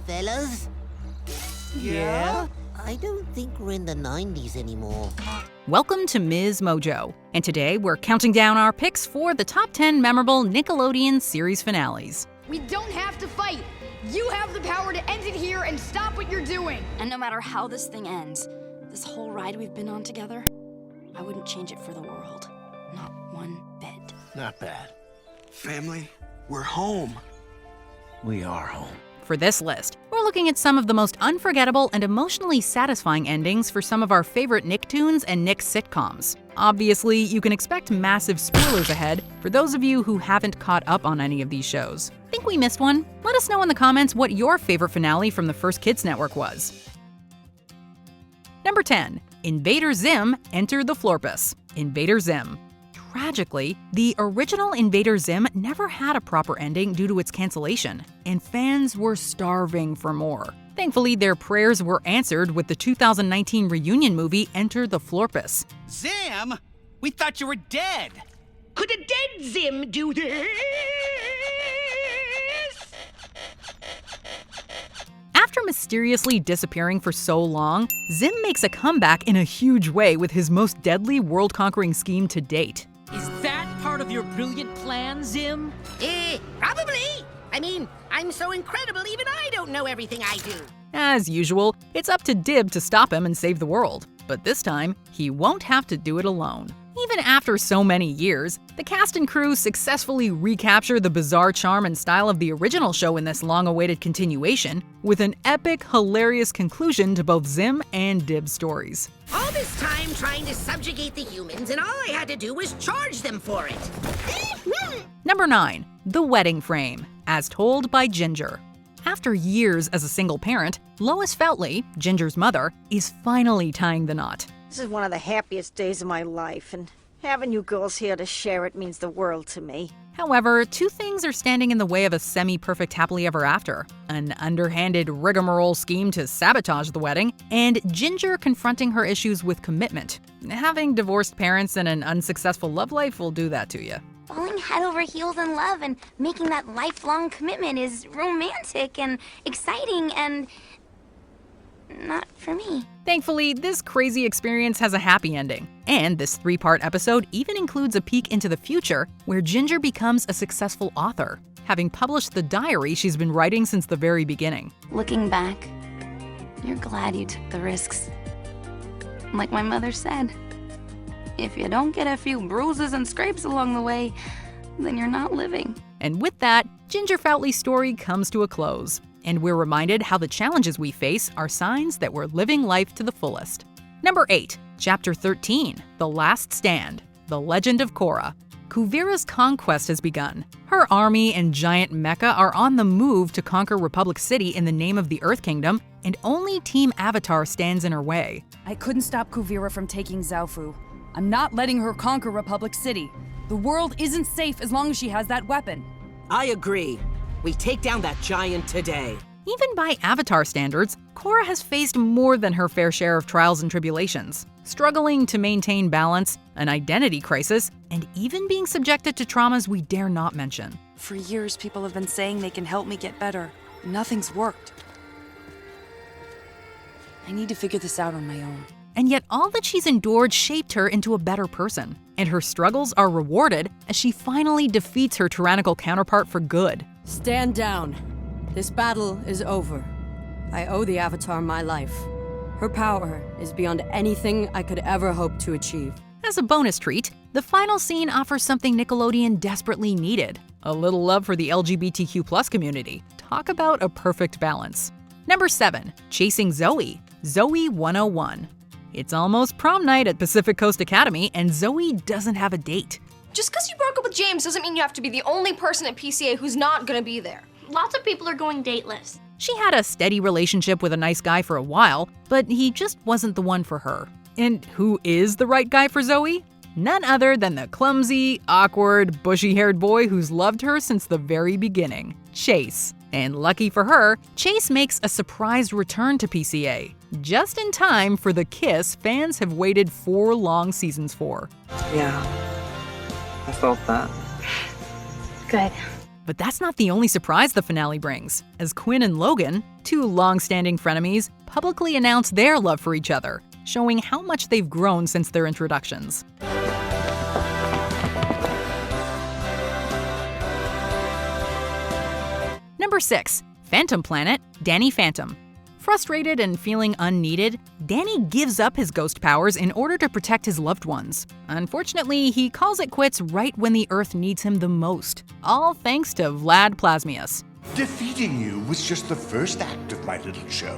fellas? Yeah? I don't think we're in the 90s anymore. Welcome to MsMojo, and today we're counting down our picks for the top 10 memorable Nickelodeon series finales. We don't have to fight. You have the power to end it here and stop what you're doing. And no matter how this thing ends, this whole ride we've been on together, I wouldn't change it for the world. Not one bit. Not bad. Family, we're home. We are home. For this list, we're looking at some of the most unforgettable and emotionally satisfying endings for some of our favorite Nicktoons and Nick sitcoms. Obviously, you can expect massive spoilers ahead for those of you who haven't caught up on any of these shows. Think we missed one? Let us know in the comments what your favorite finale from the first Kids Network was. Number 10. Invader Zim Enter the Florpus. Invader Zim. Tragically, the original Invader Zim never had a proper ending due to its cancellation, and fans were starving for more. Thankfully, their prayers were answered with the 2019 reunion movie Enter the Florpus. Zim? We thought you were dead. Could a dead Zim do this? After mysteriously disappearing for so long, Zim makes a comeback in a huge way with his most deadly world-conquering scheme to date. Is that part of your brilliant plan, Zim? Probably. I mean, I'm so incredible even I don't know everything I do. As usual, it's up to Dib to stop him and save the world. But this time, he won't have to do it alone. Even after so many years, the cast and crew successfully recapture the bizarre charm and style of the original show in this long-awaited continuation, with an epic, hilarious conclusion to both Zim and Dib's stories. All this time trying to subjugate the humans, and all I had to do was charge them for it. Number 9. The Wedding Frame, as told by Ginger. After years as a single parent, Lois Foutley, Ginger's mother, is finally tying the knot. This is one of the happiest days of my life, and having you girls here to share it means the world to me. However, two things are standing in the way of a semi-perfect happily ever after: an underhanded rigmarole scheme to sabotage the wedding, and Ginger confronting her issues with commitment. Having divorced parents and an unsuccessful love life will do that to you. Falling head over heels in love and making that lifelong commitment is romantic and exciting and not for me. Thankfully, this crazy experience has a happy ending. And this 3-part episode even includes a peek into the future where Ginger becomes a successful author, having published the diary she's been writing since the very beginning. Looking back, you're glad you took the risks. Like my mother said, if you don't get a few bruises and scrapes along the way, then you're not living. And with that, Ginger Foutley's story comes to a close. And we're reminded how the challenges we face are signs that we're living life to the fullest. Number 8. Chapter 13, The Last Stand, The Legend of Korra. Kuvira's conquest has begun. Her army and giant mecha are on the move to conquer Republic City in the name of the Earth Kingdom, and only Team Avatar stands in her way. I couldn't stop Kuvira from taking Zaofu. I'm not letting her conquer Republic City. The world isn't safe as long as she has that weapon. I agree. We take down that giant today. Even by Avatar standards, Korra has faced more than her fair share of trials and tribulations, struggling to maintain balance, an identity crisis, and even being subjected to traumas we dare not mention. For years, people have been saying they can help me get better. Nothing's worked. I need to figure this out on my own. And yet all that she's endured shaped her into a better person, and her struggles are rewarded as she finally defeats her tyrannical counterpart for good. Stand down. This battle is over. I owe the Avatar my life. Her power is beyond anything I could ever hope to achieve. As a bonus treat, the final scene offers something Nickelodeon desperately needed: a little love for the LGBTQ+ community. Talk about a perfect balance. Number 7. Chasing Zoey, Zoey 101. It's almost prom night at Pacific Coast Academy, and Zoey doesn't have a date. Just because you broke up with James doesn't mean you have to be the only person at PCA who's not gonna be there. Lots of people are going dateless. She had a steady relationship with a nice guy for a while, but he just wasn't the one for her. And who is the right guy for Zoey? None other than the clumsy, awkward, bushy-haired boy who's loved her since the very beginning, Chase. And lucky for her, Chase makes a surprise return to PCA, just in time for the kiss fans have waited 4 long seasons for. Yeah, I felt that. Good. But that's not the only surprise the finale brings, as Quinn and Logan, two long-standing frenemies publicly announce their love for each other, showing how much they've grown since their introductions. Number 6. Phantom Planet, Danny Phantom. Frustrated and feeling unneeded, Danny gives up his ghost powers in order to protect his loved ones. Unfortunately, he calls it quits right when the Earth needs him the most, all thanks to Vlad Plasmius. Defeating you was just the first act of my little show.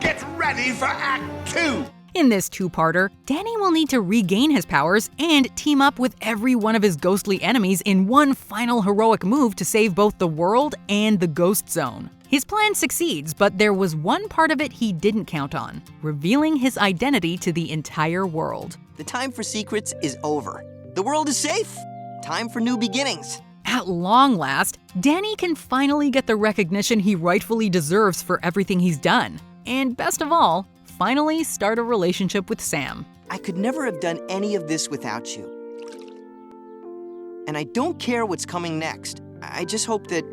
Get ready for Act 2! In this two-parter, Danny will need to regain his powers and team up with every one of his ghostly enemies in one final heroic move to save both the world and the Ghost Zone. His plan succeeds, but there was one part of it he didn't count on: revealing his identity to the entire world. The time for secrets is over. The world is safe. Time for new beginnings. At long last, Danny can finally get the recognition he rightfully deserves for everything he's done. And best of all, finally start a relationship with Sam. I could never have done any of this without you. And I don't care what's coming next. I just hope that,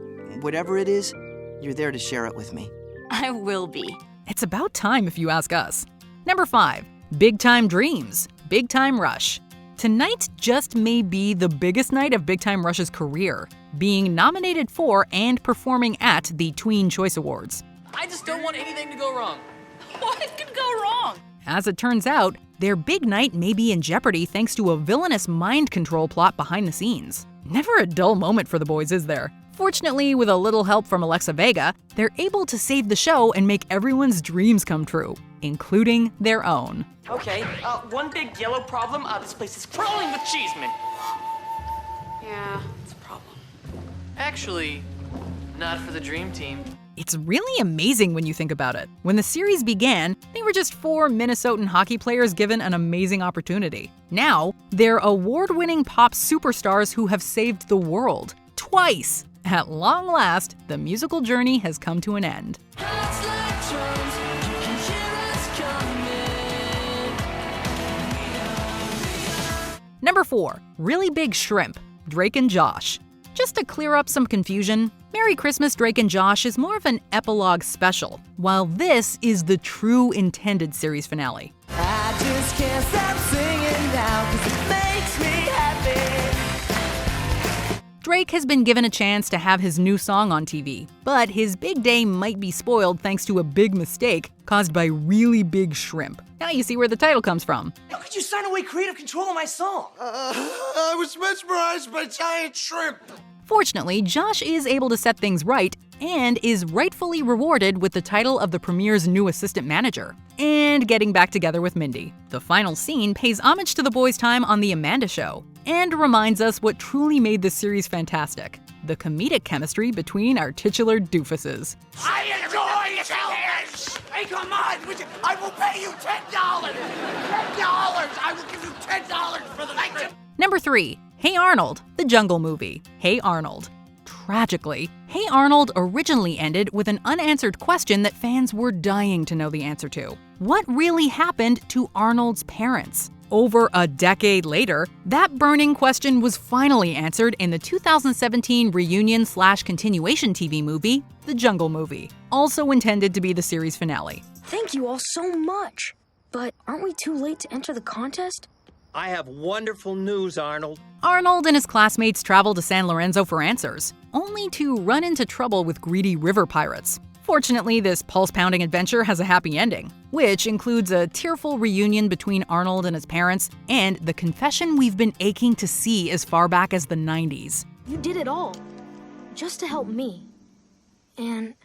whatever it is, you're there to share it with me. I will be. It's about time if you ask us. Number 5. Big Time Dreams, Big Time Rush. Tonight just may be the biggest night of Big Time Rush's career, being nominated for and performing at the Tween Choice Awards. I just don't want anything to go wrong. What could go wrong? As it turns out, their big night may be in jeopardy thanks to a villainous mind control plot behind the scenes. Never a dull moment for the boys, is there? Fortunately, with a little help from Alexa Vega, they're able to save the show and make everyone's dreams come true, including their own. Okay, one big yellow problem. This place is crawling with cheesemen. Yeah, it's a problem. Actually, not for the dream team. It's really amazing when you think about it. When the series began, they were just 4 Minnesotan hockey players given an amazing opportunity. Now, they're award-winning pop superstars who have saved the world. Twice! At long last, the musical journey has come to an end. Number 4. Really Big Shrimp, Drake and Josh. Just to clear up some confusion, Merry Christmas, Drake and Josh is more of an epilogue special, while this is the true intended series finale. I just can't stop singing now 'cause it makes me happy. Drake has been given a chance to have his new song on TV, but his big day might be spoiled thanks to a big mistake caused by Really Big Shrimp. Now you see where the title comes from. How could you sign away creative control of my song? I was mesmerized by giant shrimp. Fortunately, Josh is able to set things right and is rightfully rewarded with the title of the premiere's new assistant manager and getting back together with Mindy. The final scene pays homage to the boys' time on The Amanda Show and reminds us what truly made this series fantastic: the comedic chemistry between our titular doofuses. I enjoy television! Hey, come on! I will pay you $10! $10! I will give you $10 for the night! Number 3. Hey Arnold, the Jungle Movie, Hey Arnold. Tragically, Hey Arnold originally ended with an unanswered question that fans were dying to know the answer to. What really happened to Arnold's parents? Over a decade later, that burning question was finally answered in the 2017 reunion/continuation TV movie, The Jungle Movie, also intended to be the series finale. Thank you all so much. But aren't we too late to enter the contest? I have wonderful news, Arnold. Arnold and his classmates travel to San Lorenzo for answers, only to run into trouble with greedy river pirates. Fortunately, this pulse-pounding adventure has a happy ending, which includes a tearful reunion between Arnold and his parents and the confession we've been aching to see as far back as the 90s. You did it all, just to help me. And...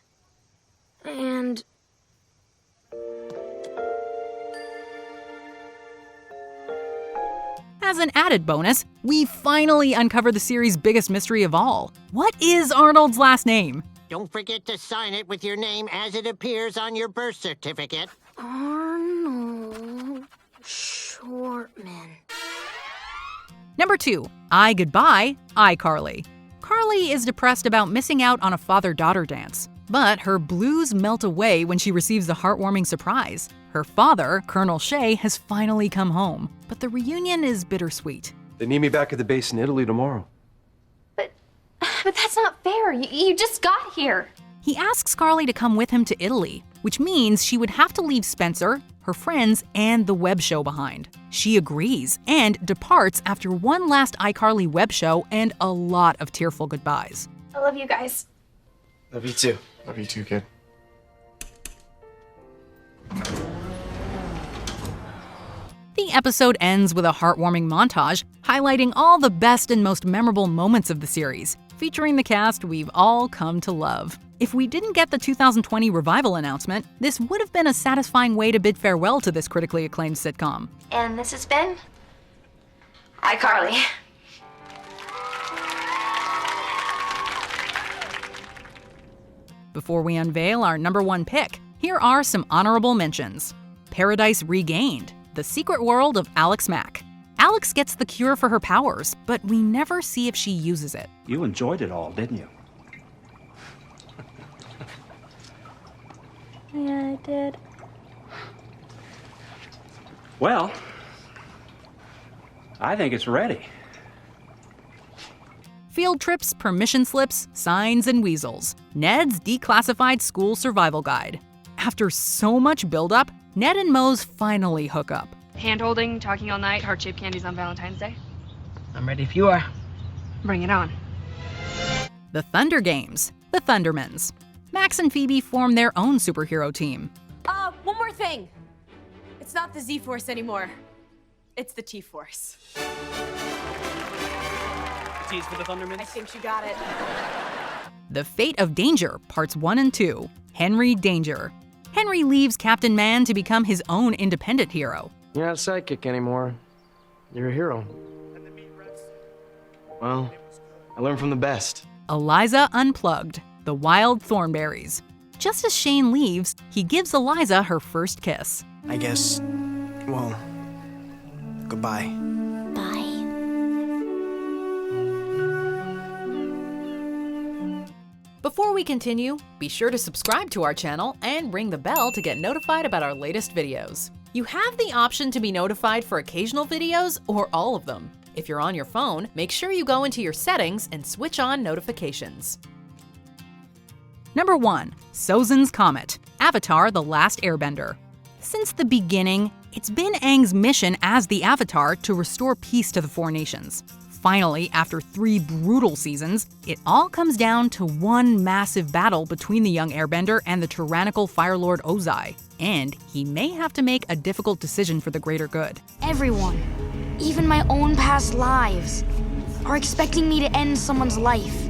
As an added bonus, we finally uncover the series' biggest mystery of all. What is Arnold's last name? Don't forget to sign it with your name as it appears on your birth certificate. Arnold Shortman. Number 2. iGoodbye, iCarly. Carly is depressed about missing out on a father-daughter dance, but her blues melt away when she receives a heartwarming surprise. Her father, Colonel Shay, has finally come home, but the reunion is bittersweet. They need me back at the base in Italy tomorrow. But that's not fair. You just got here. He asks Carly to come with him to Italy, which means she would have to leave Spencer, her friends, and the web show behind. She agrees and departs after one last iCarly web show and a lot of tearful goodbyes. I love you guys. Love you too. Love you too, kid. The episode ends with a heartwarming montage highlighting all the best and most memorable moments of the series, featuring the cast we've all come to love. If we didn't get the 2020 revival announcement, this would have been a satisfying way to bid farewell to this critically acclaimed sitcom. And this has been iCarly. Before we unveil our #1 pick, here are some honorable mentions. Paradise Regained, The Secret World of Alex Mack. Alex gets the cure for her powers, but we never see if she uses it. You enjoyed it all, didn't you? Yeah, I did. Well, I think it's ready. Field Trips, Permission Slips, Signs, and Weasels. Ned's Declassified School Survival Guide. After so much buildup, Ned and Moe's finally hook up. Hand-holding, talking all night, heart-shaped candies on Valentine's Day. I'm ready if you are. Bring it on. The Thunder Games, The Thundermans. Max and Phoebe form their own superhero team. One more thing. It's not the Z-Force anymore. It's the T-Force. T's for the Thundermans? I think you got it. The Fate of Danger, Parts 1 and 2. Henry Danger. Henry leaves Captain Man to become his own independent hero. You're not a sidekick anymore. You're a hero. Well, I learned from the best. Eliza Unplugged, The Wild Thornberrys. Just as Shane leaves, he gives Eliza her first kiss. I guess, well, goodbye. Bye. Before we continue, be sure to subscribe to our channel and ring the bell to get notified about our latest videos. You have the option to be notified for occasional videos or all of them. If you're on your phone, make sure you go into your settings and switch on notifications. #1. Sozin's Comet, Avatar: The Last Airbender. Since the beginning, it's been Aang's mission as the Avatar to restore peace to the Four Nations. Finally, after 3 brutal seasons, it all comes down to one massive battle between the young airbender and the tyrannical Fire Lord Ozai. And he may have to make a difficult decision for the greater good. Everyone, even my own past lives, are expecting me to end someone's life.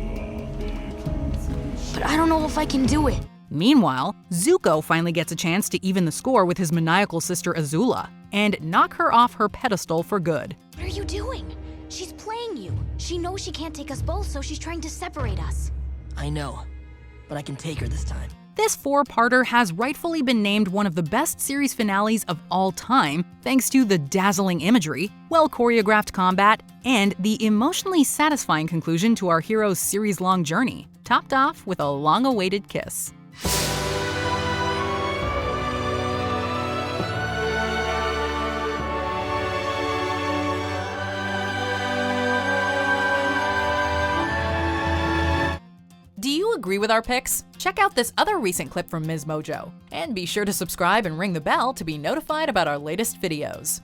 But I don't know if I can do it. Meanwhile, Zuko finally gets a chance to even the score with his maniacal sister Azula and knock her off her pedestal for good. What are you doing? She's playing you. She knows she can't take us both, so she's trying to separate us. I know, but I can take her this time. This 4-parter has rightfully been named one of the best series finales of all time, thanks to the dazzling imagery, well-choreographed combat, and the emotionally satisfying conclusion to our hero's series-long journey, topped off with a long-awaited kiss. Do you agree with our picks? Check out this other recent clip from MsMojo. And be sure to subscribe and ring the bell to be notified about our latest videos.